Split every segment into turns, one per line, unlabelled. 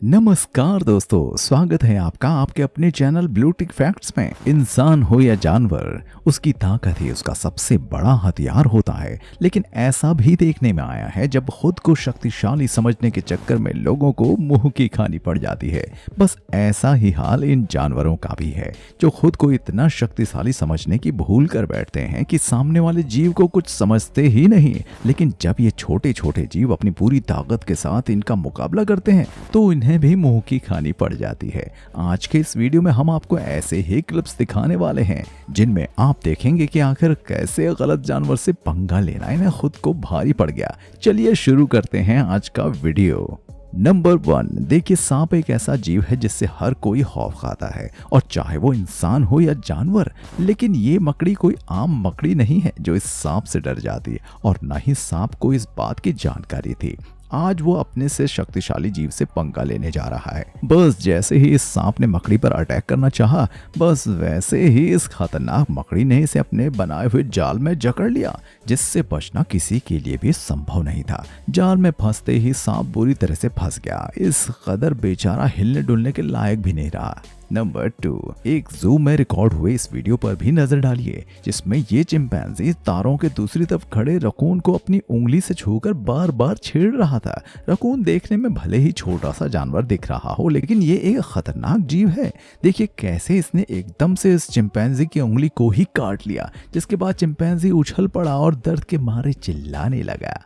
नमस्कार दोस्तों, स्वागत है आपका आपके अपने चैनल ब्लूटिक फैक्ट्स में। इंसान हो या जानवर, उसकी ताकत ही उसका सबसे बड़ा हथियार होता है। लेकिन ऐसा भी देखने में आया है जब खुद को शक्तिशाली समझने के चक्कर में लोगों को मुंह की खानी पड़ जाती है। बस ऐसा ही हाल इन जानवरों का भी है, जो खुद को इतना शक्तिशाली समझने की भूल कर बैठते हैं कि सामने वाले जीव को कुछ समझते ही नहीं। लेकिन जब ये छोटे छोटे जीव अपनी पूरी ताकत के साथ इनका मुकाबला करते हैं तो इन्हें भी मुंह की खानी पड़ जाती है। आज के इस वीडियो में हम आपको ऐसे ही क्लिप्स दिखाने वाले हैं जिनमें आप देखेंगे कि आखिर कैसे गलत जानवर से पंगा लेना इन्हें खुद को भारी पड़ गया। चलिए शुरू करते हैं आज का वीडियो। नंबर 1, देखिए सांप एक ऐसा जीव है जिससे हर कोई खौफ खाता है, और चाहे वो इंसान हो या जानवर। लेकिन ये मकड़ी कोई आम मकड़ी नहीं है जो इस सांप से डर जाती है, और न ही सांप को इस बात की जानकारी थी। आज वो अपने से शक्तिशाली जीव से पंगा लेने जा रहा है। बस जैसे ही इस सांप ने मकड़ी पर अटैक करना चाहा, बस वैसे ही इस खतरनाक मकड़ी ने इसे अपने बनाए हुए जाल में जकड़ लिया, जिससे बचना किसी के लिए भी संभव नहीं था। जाल में फंसते ही सांप बुरी तरह से फंस गया। इस कदर बेचारा हिलने डुलने के लायक भी नहीं रहा। नंबर 2, एक जू में रिकॉर्ड हुए इस वीडियो पर भी नजर डालिए, जिसमें ये चिंपैंजी तारों के दूसरी तरफ खड़े रकून को अपनी उंगली से छूकर बार बार छेड़ रहा था। रकून देखने में भले ही छोटा सा जानवर दिख रहा हो, लेकिन ये एक खतरनाक जीव है। देखिए कैसे इसने एकदम से इस चिंपैंजी की उंगली को ही काट लिया, जिसके बाद चिंपैंजी उछल पड़ा और दर्द के मारे चिल्लाने लगा।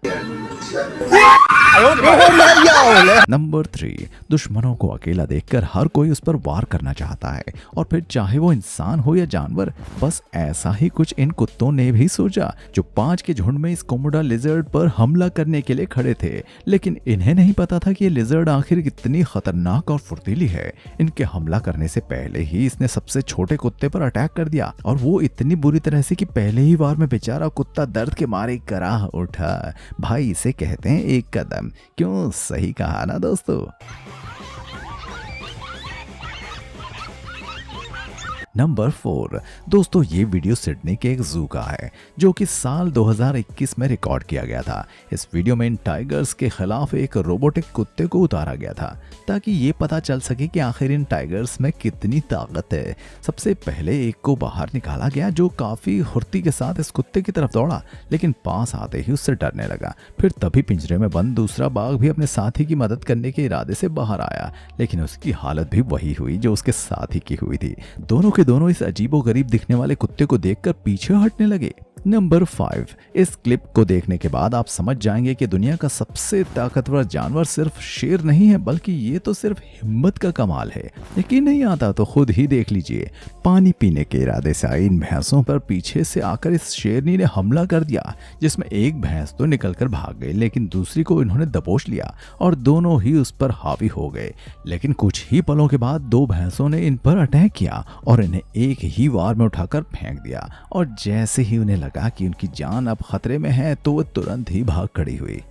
नंबर 3, दुश्मनों को अकेला देखकर हर कोई उस पर वार करना चाहता है, और फिर चाहे वो इंसान हो या जानवर। बस ऐसा ही कुछ इन कुत्तों ने भी सोचा, जो 5 के झुंड में इस कोमोडो लिजर्ड पर हमला करने के लिए खड़े थे। लेकिन इन्हें नहीं पता था कि ये लिजर्ड आखिर कितनी खतरनाक और फुर्तीली है। इनके हमला करने से पहले ही इसने सबसे छोटे कुत्ते पर अटैक कर दिया, और वो इतनी बुरी तरह से कि पहले ही वार में बेचारा कुत्ता दर्द के मारे कराह उठा। भाई इसे कहते हैं एक कदम। क्यों, सही कहा ना दोस्तों। नंबर 4, दोस्तों ये वीडियो सिडनी के एक जू का है, जो कि साल 2021 में रिकॉर्ड किया गया था। इस वीडियो में इन टाइगर्स के खिलाफ एक रोबोटिक कुत्ते को उतारा गया था, ताकि ये पता चल सके कि आखिर इन टाइगर्स में कितनी ताकत है। सबसे पहले एक को बाहर निकाला गया, जो काफी फुर्ती के साथ इस कुत्ते की तरफ दौड़ा, लेकिन पास आते ही उससे डरने लगा। फिर तभी पिंजरे में बंद दूसरा बाघ भी अपने साथी की मदद करने के इरादे से बाहर आया, लेकिन उसकी हालत भी वही हुई जो उसके साथी की हुई थी। दोनों इस अजीबोगरीब दिखने वाले कुत्ते को देखकर पीछे हटने लगे। नंबर 5, इस क्लिप को देखने के बाद आप समझ जाएंगे कि दुनिया का सबसे ताकतवर जानवर सिर्फ शेर नहीं है, बल्कि ये तो सिर्फ हिम्मत का कमाल है। यकीन नहीं आता तो खुद ही देख लीजिए। पानी पीने के इरादे से आई इन भैंसों पर पीछे से आकर इस शेरनी ने हमला कर दिया, जिसमें एक भैंस तो निकलकर भाग गई, लेकिन दूसरी को इन्होंने दबोच लिया और दोनों ही उस पर हावी हो गए। लेकिन कुछ ही पलों के बाद 2 भैंसों ने इन पर अटैक किया और इन्हें एक ही वार में उठाकर फेंक दिया। और जैसे ही उन्हें लगा कि उनकी जान अब खतरे में है, तो वो तुरंत ही भाग खड़ी हुई।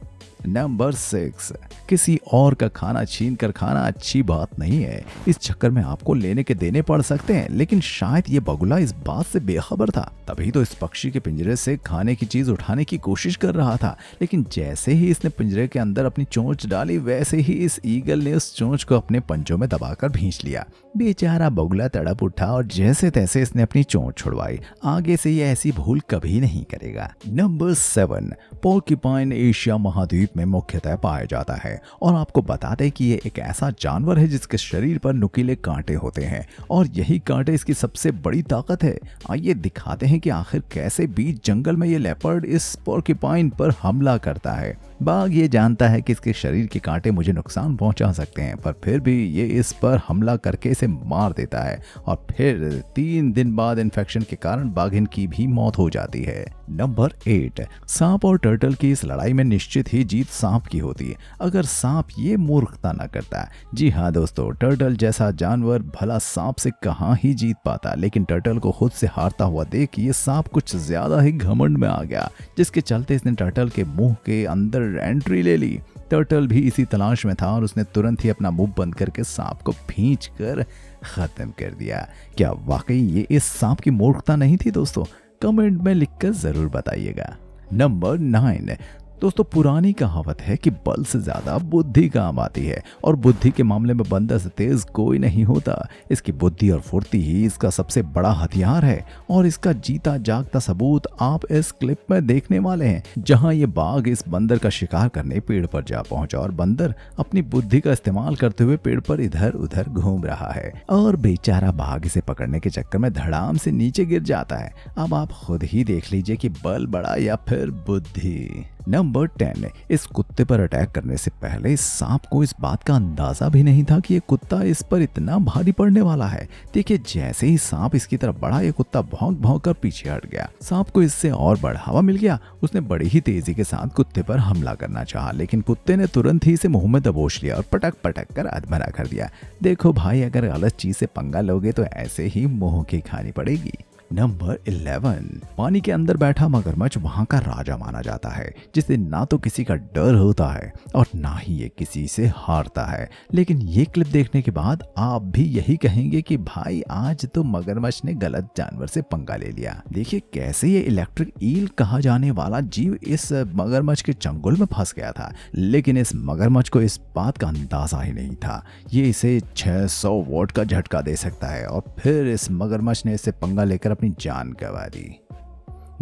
नंबर 6, किसी और का खाना छीन कर खाना अच्छी बात नहीं है। इस चक्कर में आपको लेने के देने पड़ सकते हैं, लेकिन शायद ये बगुला इस बात से बेखबर था। तभी तो इस पक्षी के पिंजरे से खाने की चीज उठाने की कोशिश कर रहा था, लेकिन जैसे ही इसने पिंजरे के अंदर अपनी चोंच डाली, वैसे ही इस ईगल ने उस चोंच को अपने पंजों में दबाकर भींच लिया। बेचारा बगुला तड़प उठा और जैसे तैसे इसने अपनी चोंच छुड़वाई। आगे से ये ऐसी भूल कभी नहीं करेगा। नंबर 7, पोर्क्यूपाइन एशिया महाद्वीप में मुख्यतः पाया जाता है, और आपको बता दें कि ये एक ऐसा जानवर है जिसके शरीर पर नुकीले कांटे होते हैं, और यही कांटे इसकी सबसे बड़ी ताकत है। आइए दिखाते हैं कि आखिर कैसे बीच जंगल में ये लेपर्ड इस पोर्क्यूपाइन पर हमला करता है। बाघ ये जानता है कि इसके शरीर के कांटे मुझे नुकसान पहुंचा सकते हैं, पर फिर भी ये इस पर हमला करके इसे मार देता है, और फिर 3 दिन बाद इन्फेक्शन के कारण बाघिन की भी मौत हो जाती है। नंबर 8, सांप और टर्टल की इस लड़ाई में निश्चित ही जीत सांप की होती है, अगर सांप ये मूर्खता न करता। जी हाँ दोस्तों, टर्टल जैसा जानवर भला सांप से कहाँ ही जीत पाता, लेकिन टर्टल को खुद से हारता हुआ देख ये सांप कुछ ज्यादा ही घमंड में आ गया, जिसके चलते इसने टर्टल के मुंह के अंदर एंट्री ले ली। टर्टल भी इसी तलाश में था और उसने तुरंत ही अपना मुंह बंद करके सांप को खींच कर खत्म कर दिया। क्या वाकई ये इस सांप की मूर्खता नहीं थी दोस्तों? कमेंट में लिखकर जरूर बताइएगा। नंबर 9, दोस्तों पुरानी कहावत है कि बल से ज्यादा बुद्धि काम आती है और बुद्धि के मामले में बंदर से तेज कोई नहीं होता। इसकी बुद्धि और फुर्ती ही इसका सबसे बड़ा हथियार है और इसका जीता जागता सबूत आप इस क्लिप में देखने वाले हैं, जहां ये बाघ इस बंदर का शिकार करने पेड़ पर जा पहुंचा और बंदर अपनी बुद्धि का इस्तेमाल करते हुए पेड़ पर इधर उधर घूम रहा है और बेचारा बाघ इसे पकड़ने के चक्कर में धड़ाम से नीचे गिर जाता है। अब आप खुद ही देख लीजिए कि बल बड़ा या फिर बुद्धि। नंबर 10, इस कुत्ते पर अटैक करने से पहले इस सांप को इस बात का अंदाजा भी नहीं था कि ये कुत्ता इस पर इतना भारी पड़ने वाला है। देखिए जैसे ही सांप इसकी तरफ बढ़ा ये कुत्ता भौंक भौंक कर पीछे हट गया। सांप को इससे और बढ़ावा मिल गया। उसने बड़ी ही तेजी के साथ कुत्ते पर हमला करना चाहा, लेकिन कुत्ते ने तुरंत ही इसे मुंह में दबोच लिया और पटक पटक कर अधमरा कर दिया। देखो भाई, अगर गलत चीज से पंगा लोगे तो ऐसे ही मुंह की खानी पड़ेगी। नंबर 11, पानी के अंदर बैठा मगरमच्छ वहां का राजा माना जाता है, जिसे ना तो किसी का डर होता है और ना ही ये किसी से हारता है। लेकिन ये क्लिप देखने के बाद आप भी यही कहेंगे कि भाई आज तो मगरमच्छ ने गलत जानवर से पंगा ले लिया। देखिए कैसे ये इलेक्ट्रिक ईल कहा जाने वाला जीव इस मगरमच्छ के चंगुल में फंस गया था, लेकिन इस मगरमच्छ को इस बात का अंदाजा ही नहीं था ये इसे 600 वोल्ट का झटका दे सकता है और फिर इस मगरमच्छ ने इससे पंगा लेकर अपनी जान गंवा दी।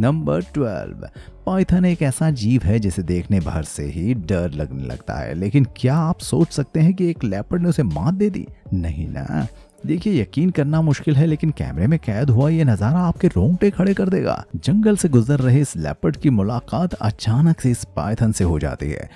नंबर 12, पाइथन एक ऐसा जीव है जिसे देखने भर से ही डर लगने लगता है, लेकिन क्या आप सोच सकते हैं कि एक लेपर्ड ने उसे मात दे दी? नहीं ना। देखिए यकीन करना मुश्किल है, लेकिन कैमरे में कैद हुआ ये नजारा आपके रोंगटे खड़े कर देगा। जंगल से गुजर रहे इस लेपर्ड की मुलाकात अचानक से इस पाइथन से हो जाती है,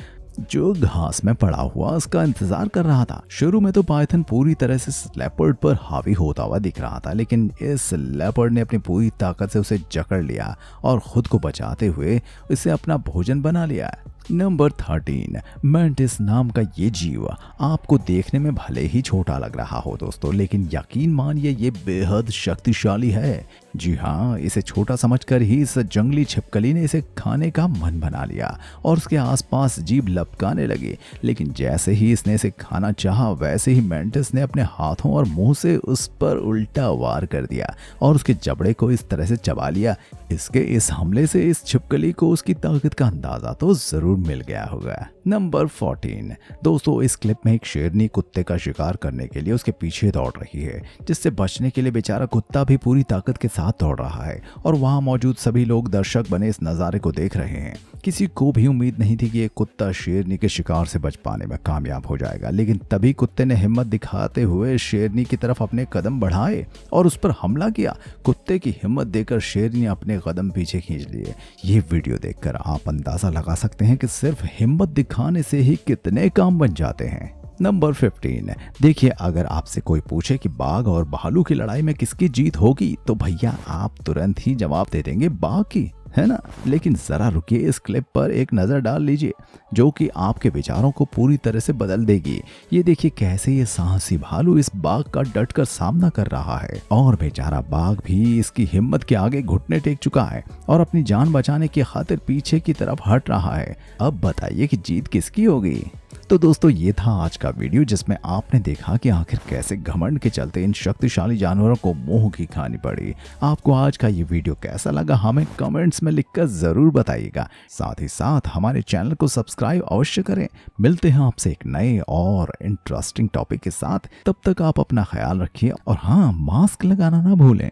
जो घास में पड़ा हुआ उसका इंतजार कर रहा था। शुरू में तो पाइथन पूरी तरह से लेपर्ड पर हावी होता हुआ दिख रहा था, लेकिन इस लेपर्ड ने अपनी पूरी ताकत से उसे जकड़ लिया और खुद को बचाते हुए इसे अपना भोजन बना लिया। नंबर 13, मेंटिस नाम का ये जीव आपको देखने में भले ही छोटा लग रहा हो दोस्तों, लेकिन यकीन मानिए ये बेहद शक्तिशाली है। जी हाँ, इसे छोटा समझकर ही इस जंगली छिपकली ने इसे खाने का मन बना लिया और उसके आसपास जीभ लपकाने लगी। लेकिन जैसे ही इसने इसे खाना चाहा, वैसे ही मेंटिस ने अपने हाथों और मुंह से उस पर उल्टा वार कर दिया और उसके जबड़े को इस तरह से चबा लिया। इसके इस हमले से इस छिपकली को उसकी ताकत का अंदाजा तो जरूर मिल गया होगा। नंबर 14, दोस्तों इस क्लिप में एक शेरनी कुत्ते का शिकार करने के लिए उसके पीछे दौड़ रही है, जिससे बचने के लिए बेचारा कुत्ता भी पूरी ताकत के साथ दौड़ रहा है और वहां मौजूद सभी लोग दर्शक बने इस नज़ारे को देख रहे हैं। किसी को भी उम्मीद नहीं थी कि एक कुत्ता शेरनी के शिकार से बच पाने में कामयाब हो जाएगा, लेकिन तभी कुत्ते ने हिम्मत दिखाते हुए शेरनी की तरफ अपने कदम बढ़ाए और उस पर हमला किया। कुत्ते की हिम्मत देकर शेरनी अपने कदम पीछे खींच लिए। ये वीडियो देखकर आप अंदाजा लगा सकते हैं कि सिर्फ हिम्मत दिखाने से ही कितने काम बन जाते हैं। नंबर 15, देखिए अगर आपसे कोई पूछे कि बाघ और भालू की लड़ाई में किसकी जीत होगी, तो भैया आप तुरंत ही जवाब दे देंगे बाघ की, है ना। लेकिन जरा रुकिए, इस क्लिप पर एक नजर डाल लीजिए जो कि आपके विचारों को पूरी तरह से बदल देगी। ये देखिए कैसे ये साहसी भालू इस बाघ का डटकर सामना कर रहा है और बेचारा बाघ भी इसकी हिम्मत के आगे घुटने टेक चुका है और अपनी जान बचाने की खातिर पीछे की तरफ हट रहा है। अब बताइए कि जीत किसकी होगी। तो दोस्तों ये था आज का वीडियो, जिसमें आपने देखा कि आखिर कैसे घमंड के चलते इन शक्तिशाली जानवरों को मुंह की खानी पड़ी। आपको आज का ये वीडियो कैसा लगा हमें कमेंट्स में लिखकर जरूर बताइएगा। साथ ही साथ हमारे चैनल को सब्सक्राइब अवश्य करें। मिलते हैं आपसे एक नए और इंटरेस्टिंग टॉपिक के साथ। तब तक आप अपना ख्याल रखिए और हाँ, मास्क लगाना ना भूलें।